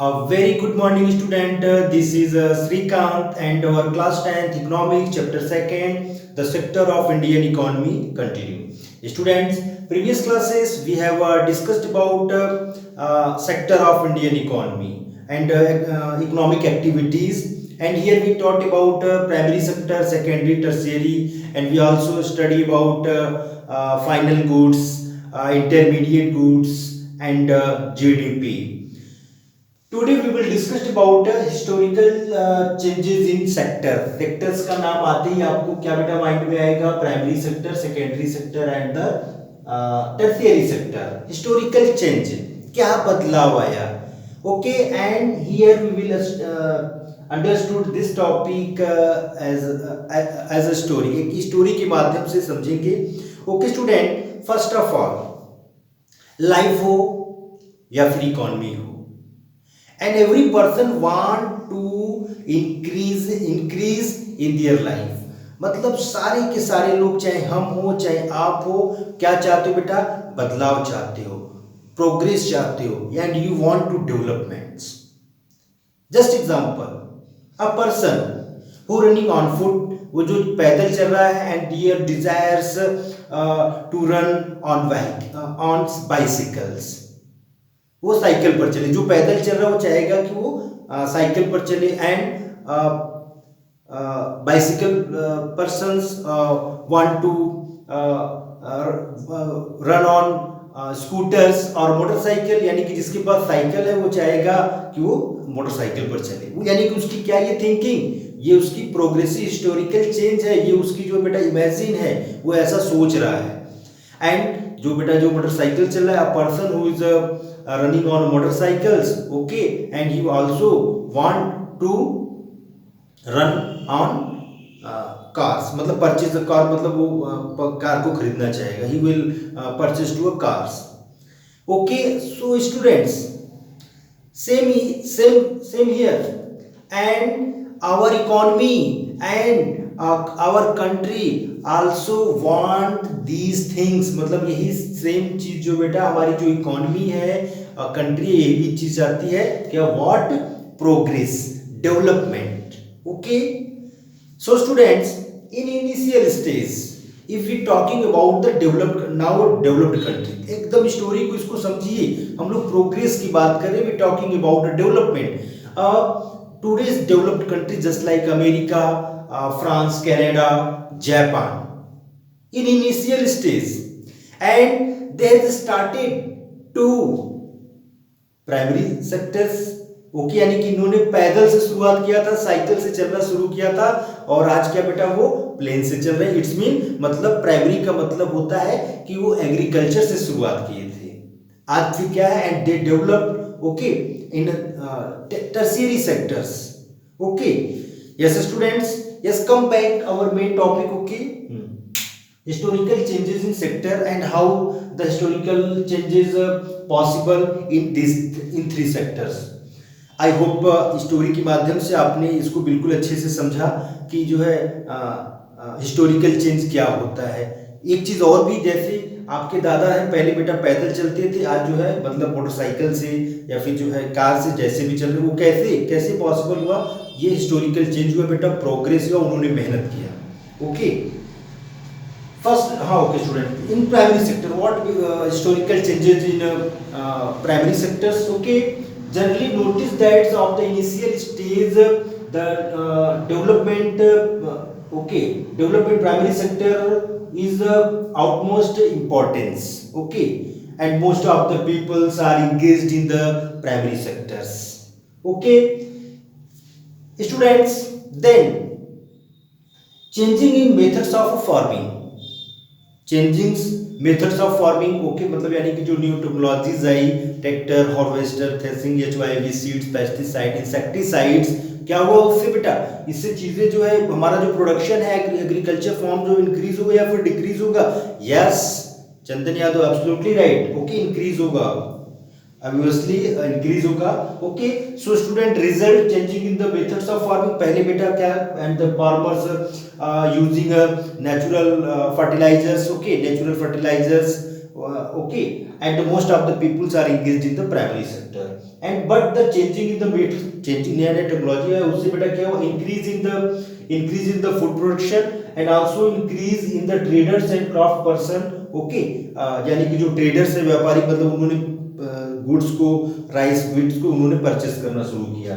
A very good morning, student. This is Srikanth and our class 10th economics chapter 2nd, the sector of Indian economy continue. Students, previous classes we have discussed about sector of Indian economy and economic activities, and here we talked about primary sector, secondary, tertiary, and we also study about final goods, intermediate goods, and GDP. Today we will discuss about historical changes in sector. Sectors का नाम आते ही आपको क्या बेटा mind में आएगा? Primary sector, secondary sector and the tertiary sector. Historical change, क्या बदलाव आया? Okay, and here we will understood this topic as a story. एक स्टोरी के माध्यम से समझेंगे. Okay student, first of all life हो या फिर इकोनॉमी हो, and every person want to increase in their life. मतलब सारे के सारे लोग, चाहे हम हो चाहे आप हो, क्या चाहते हो बेटा? बदलाव चाहते हो, प्रोग्रेस चाहते हो, and you want to developments. Just example, a person who running on foot, वो जो पैदल चल रहा है, and dear desires to run on bicycles. वो साइकिल पर चले. जो पैदल चल रहा है वो चाहेगा कि वो साइकिल पर चले, and bicycle persons want to run on scooters और मोटरसाइकिल. यानी कि जिसके पास साइकिल है वो चाहेगा कि वो मोटरसाइकिल पर चले. यानी कि उसकी क्या ये थिंकिंग, ये उसकी प्रोग्रेसिव हिस्टोरिकल चेंज है, ये उसकी जो बेटा इमेजिन है वो ऐसा सोच रहा है. एंड जो बेटा जो मोटरसाइकिल चल रहा है, अ person who is running on motorcycles, okay, and he also want to run on cars. मतलब परचेज अ कार, मतलब वो कार को खरीदना चाहेगा. he will purchase to a cars. okay, so students, same here, and our economy and our country also want these things. मतलब यही same चीज जो बेटा हमारी जो इकोनॉमी है, कंट्री, यही भी चीज आती है क्या? What? Progress, development. Okay, so students, in initial stage if we talking about the developed, now developed country, एकदम स्टोरी को इसको समझिए. हम लोग प्रोग्रेस की बात करें, we talking about development. Today's developed country just like America, France, Canada, Japan, in initial stage, and they have started to primary sectors. Okay, यानी कि इन्होंने पैदल से शुरुआत किया था, साइकिल से चलना शुरू किया था, और आज क्या बेटा वो प्लेन से चल रहे हैं. इट्स मीन मतलब प्राइमरी का मतलब होता है कि वो एग्रीकल्चर से शुरुआत किए थे. आज फिर क्या है? And they develop, okay, in tertiary sectors. Okay, yes students, yes, come back our main topic. Okay, historical changes in sector and how the historical changes possible in three sectors. I hope story के माध्यम से आपने इसको बिल्कुल अच्छे से समझा कि जो है हिस्टोरिकल चेंज क्या होता है. एक चीज और भी, जैसे आपके दादा है पहले बेटा पैदल चलते थे, आज जो है मतलब मोटरसाइकिल से या फिर जो है कार से, जैसे भी चल रहे, वो कैसे कैसे पॉसिबल हुआ? ये हिस्टोरिकल चेंज हुआ बेटा, प्रोग्रेस हुआ, उन्होंने मेहनत किया. Okay, first, okay student, in primary sector what historical changes in primary sectors. Okay, generally notice that of the initial stage the development, okay, development primary sector is utmost importance. Okay, and most of the peoples are engaged in the primary sectors. Okay students, then changing in methods of farming, changing methods of farming. Okay, मतलब यानी कि जो new technologies आई, tractor, harvester, threshing, HYV seeds, pesticide, insecticides, क्या हुआ उससे बेटा? इससे चीजें जो है हमारा जो प्रोडक्शन है एग्रीकल्चर फॉर्म जो इंक्रीज होगा या फिर डिक्रीज होगा? Yes Chandan Yadav, absolutely right. Okay, increase होगा, ऑब्वियसली इंक्रीज होगा. Okay, so student, result changing in the methods of farming. पहले बेटा क्या? And the farmers using natural fertilisers. Okay, natural fertilisers okay, and most of the peoples are engaged in the primary sector. And but the changing in the changing नया नया technology है, उससे बेटा क्या हुआ, increase in the food production and also increase in the traders and craft person. okay, यानी कि जो ट्रेडर्स है, व्यापारी, मतलब उन्होंने गुड्स को, राइस व्हीट्स को उन्होंने परचेस करना शुरू किया.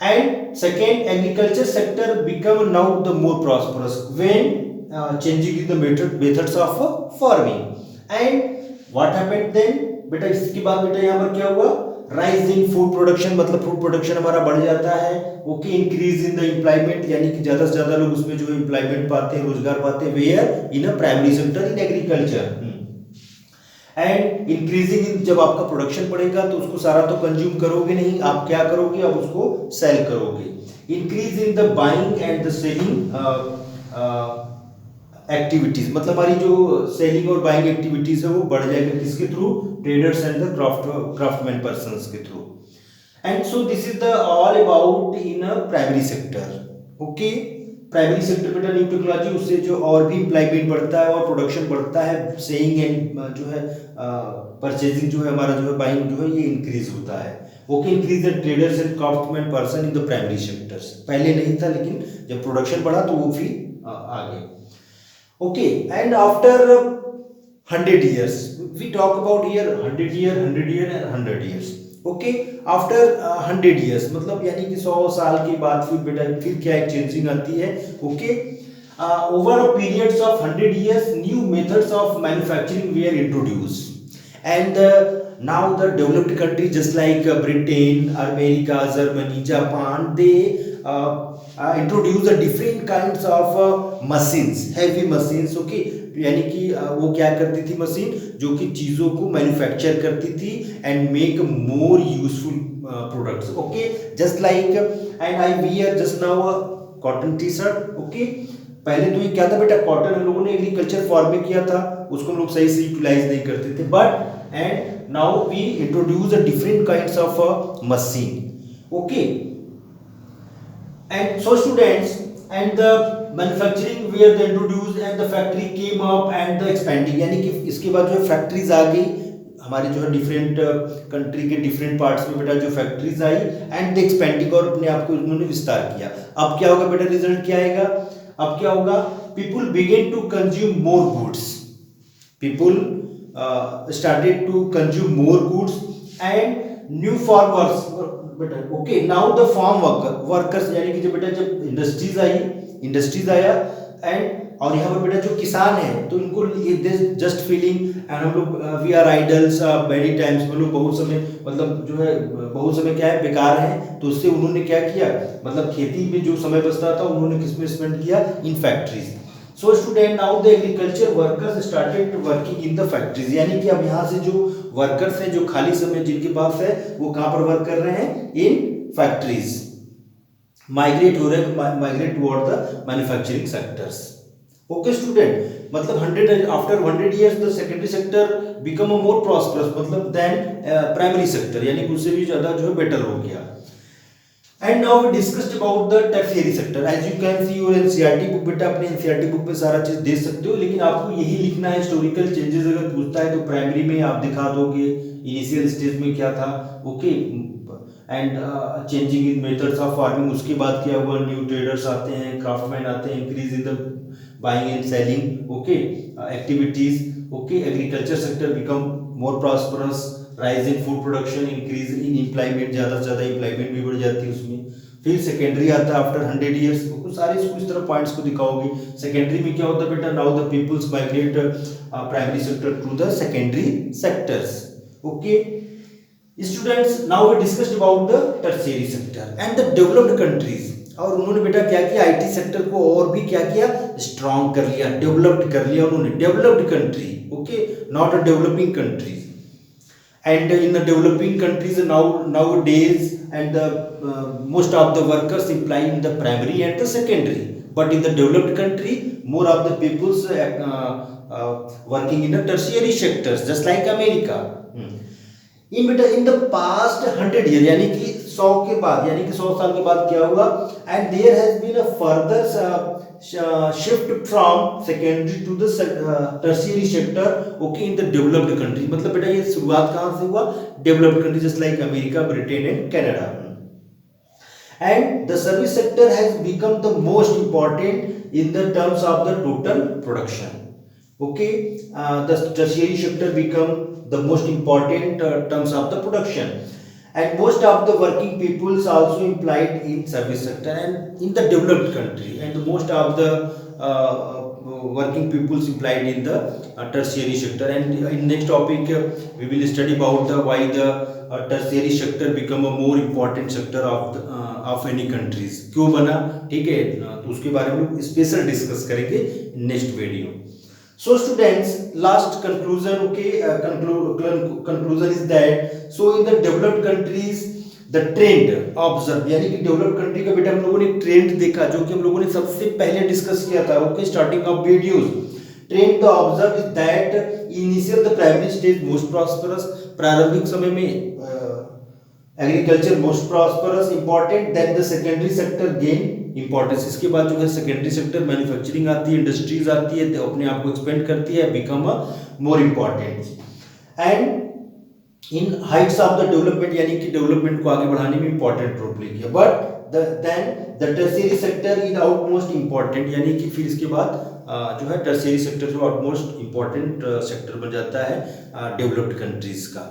And second, agriculture sector become now the more prosperous when changing in the methods of farming. And what happened then, बेटा इसके बाद बेटा यहाँ पर क्या हुआ, राइज इन फूड प्रोडक्शन, मतलब फूड प्रोडक्शन हमारा बढ़ जाता है. Okay, increase in the employment, यानी कि ज्यादा से ज्यादा लोग उसमें जो एम्प्लॉयमेंट पाते हैं, रोजगार पाते हैं, where in a primary sector in agriculture. And increasing in, जब आपका प्रोडक्शन बढ़ेगा तो उसको सारा तो कंज्यूम करोगे नहीं, आप क्या करोगे, अब उसको सेल करोगे. Increase in the buying and the selling activities, मतलब हमारी जो सेलिंग और बाइंग एक्टिविटीज है वो बढ़ जाएगा, किसके through, traders and the craftsman persons के through. And so this is the all about in a primary sector. Okay, primary sector बेटा न्यू टेक्नोलॉजी, उससे जो और भी एम्प्लॉयमेंट बढ़ता है और प्रोडक्शन बढ़ता है, सेइंग एंड जो है परचेजिंग जो है हमारा जो है, बाइंग जो है, ये इंक्रीज होता है. Okay, increase the traders and craftsman person in the primary sectors. पहले नहीं था, लेकिन जब प्रोडक्शन बढ़ा तो वो भी आ गए. Okay, and after 100 years we talk about here 100 year and 100 years. Okay, after 100 years, मतलब यानी कि 100 साल के बाद फिर बेटा फिर क्या एक चेंजिंग आती है. Okay, over a periods of 100 years new methods of manufacturing were introduced, and now the developed country just like Britain, America, Germany, Japan, they introduce a different kinds of machines, heavy machines. okay, यानी कि वो क्या करती थी, machine जो कि चीजों को मैन्युफैक्चर करती थी and make more useful products. Okay, just like, and I wear just now cotton T shirt. Okay, पहले तो ये क्या था बेटा, कॉटन हम लोगों ने एग्रीकल्चर फॉर्म में किया था, उसको हम लोग सही से यूटिलाइज नहीं करते थे, but and now we introduce a different kinds of machine. Okay, and so students, and the manufacturing where they introduced and the factory came up and the expanding, यानी कि इसके बाद जो है फैक्ट्रीज आ गई हमारे जो है डिफरेंट कंट्री के डिफरेंट पार्ट्स में बेटा जो factories I and the expanding, और अपने आप को उन्होंने विस्तार किया. अब क्या होगा बेटा, रिजल्ट क्या आएगा, अब क्या होगा, people begin to consume more goods, people started to consume more goods and new farmers बेटा. Okay, now the farm workers, यानी कि जो बेटा जब इंडस्ट्रीज आया एंड, और यहाँ पर बेटा जो किसान है तो इनको जस्ट फीलिंग, एंड हम लोग we are idols many times, हम लोग बहुत समय, मतलब जो है बहुत समय क्या है, बेकार है, तो उससे उन्होंने क्या किया, मतलब खेती में जो समय बचता था उन्होंने किसमें स्पेंड किया, in factories. So student, now the agriculture workers started working in the factories, यानी कि अब यहाँ से जो वर्कर्स हैं, जो खाली समय जिनके पास है, वो कहाँ पर वर्क कर रहे हैं, इन फैक्ट्रीज. माइग्रेट हो रहे हैं, migrate toward the manufacturing sectors. Okay student, मतलब 100 after 100 years the secondary sector become a more prosperous, मतलब देन प्राइमरी सेक्टर, यानी कि उससे भी ज्यादा जो है बेटर हो गया. And now we discussed about the tertiary sector. As you can see your NCERT book, बेटा अपने NCERT बुक पे सारा चीज दे सकते हो, लेकिन आपको यही लिखना है. हिस्टोरिकल चेंजेस अगर पूछता है तो प्राइमरी में आप दिखा दोगे इनिशियल स्टेज में क्या था. Okay, and changing in methods of farming, उसके बाद क्या हुआ, न्यू ट्रेडर्स आते हैं, क्राफ्टमैन आते हैं, increase in the buying and selling. Okay, activities. Okay, agriculture sector become more prosperous, rise in food production, increase in employment, ज़्यादा से ज़्यादा एम्प्लॉयमेंट भी बढ़ जाती है उसमें. फिर सेकेंडरी आता है आफ्टर 100 years, सारे इसको इस तरह पॉइंट्स को दिखाओगे. सेकेंडरी में क्या होता है बेटा, now the peoples migrate primary sector to the secondary sectors. Okay students, now we discussed about the tertiary sector and the developed countries. और उन्होंने बेटा क्या किया, आईटी सेक्टर को और भी क्या किया, स्ट्रॉन्ग कर लिया, डेवलप्ड कर लिया उन्होंने. Developed country, okay, not a developing countries. And in the developing countries nowadays, and the most of the workers employ in the primary and the secondary, but in the developed country more of the peoples working in the tertiary sectors, just like America. In the past 100 years, यानी कि 100 के बाद यानी कि 100 साल के बाद क्या हुआ, and there has been a further shift from secondary to the tertiary sector okay in the developed country. मतलब बेटा ये शुरुआत कहाँ से हुआ, developed country just like America, Britain and Canada. And the service sector has become the most important in the terms of the total production. Okay, the tertiary sector become the most important terms of the production, and most of the working peoples also employed in service sector and in the developed country, and most of the working peoples employed in the tertiary sector. And in next topic we will study about the why the tertiary sector become a more important sector of any countries, क्यों बना, ठीक है, तो उसके बारे में special discuss करेंगे next video. So students, last conclusion, okay, conclusion is that so in the developed countries the trend observe, यानी कि डेवलप्ड कंट्री का बेटा हम लोगों ने ट्रेंड देखा जो कि हम लोगों ने सबसे पहले डिस्कस किया था, okay, starting of videos. Trend the observe is that initial the primary stage most prosperous, प्रारंभिक समय में agriculture most prosperous important, then the secondary sector gain importance. इसके बाद जो है सेकेंडरी सेक्टर मैन्युफैक्चरिंग आती है, इंडस्ट्रीज आती है, तो अपने आप को एक्सपेंड करती है, become a more important. And in heights of the development, यानी कि डेवलपमेंट को आगे बढ़ाने में इंपॉर्टेंट रोल प्ले किया। But then the tertiary sector is outmost important, यानी कि फिर इसके बाद जो है टर्शियरी सेक्टर जो आउटमोस्ट इंपॉर्टेंट सेक्टर बन जाता है डेवलप्ड कंट्रीज का।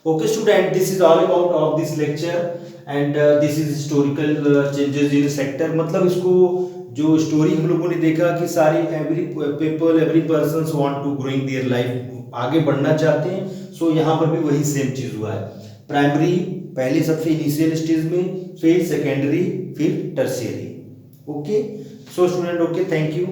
Okay student, this is all about of this lecture and this is historical changes in sector। मतलब इसको जो स्टोरी हम लोगों ने देखा कि सारी every people every person want to growing their life, आगे बढ़ना चाहते हैं। सो यहाँ पर भी वही सेम चीज हुआ है, प्राइमरी पहले सबसे इनिशियल स्टेज में, फिर सेकेंडरी, फिर tertiary. Okay so student, okay, thank you.